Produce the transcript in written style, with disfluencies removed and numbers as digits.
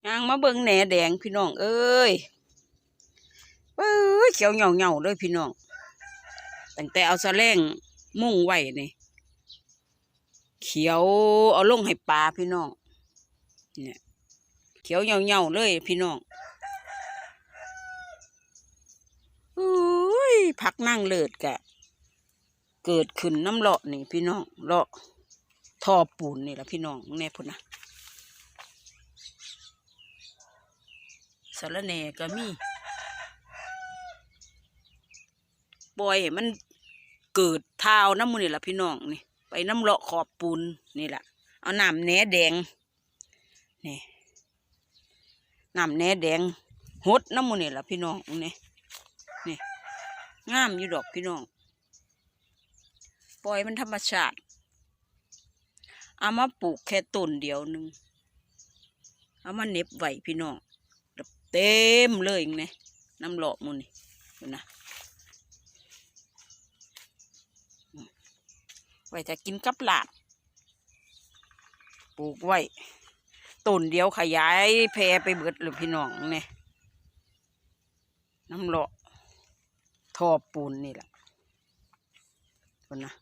ยางมาเบิ่งแหน่แดงพี่น้องเอ้ยเอ้ยเขียวเหงาเลยพี่น้องตั้งแต่เอาแสลงมุ่งไว้นี่เขียวเอาลงให้ปลาพี่น้องเนี่ยเขียวเหงาเลยพี่น้องอุ้ยพักนั่งเลิศกะเกิดขึ้นน้ำเลาะนี่พี่น้องเลาะท่อปูนนี่แหละพี่น้องแน่พุ่นนะสะระแหน่ก็มีปล่อยให้มันเกิดเท้าน้ำมูนี่แหละพี่น้องนี่ไปน้ำเลาะขอบปูนนี่แหละเอาน้ำแหน่แดงนี่น้ำแหน่แดงหดน้ำมูนี่แหละพี่น้องนี่งามอยู่ดอกพี่น้องปล่อยมันธรรมชาติเอามาปลูกแค่ต้นเดียวนึงเอามาเน็บไว้พี่น้องเต็มเลยเนี่ยน้ำเลาะมูนี่นะไว้จะกินกับลาบปลูกไว้ต้นเดียวขยายแพร่ไปเบิดเลยพี่น้องเนี่ยน้ำเลาะท่อปูนนี่แหละคนนะ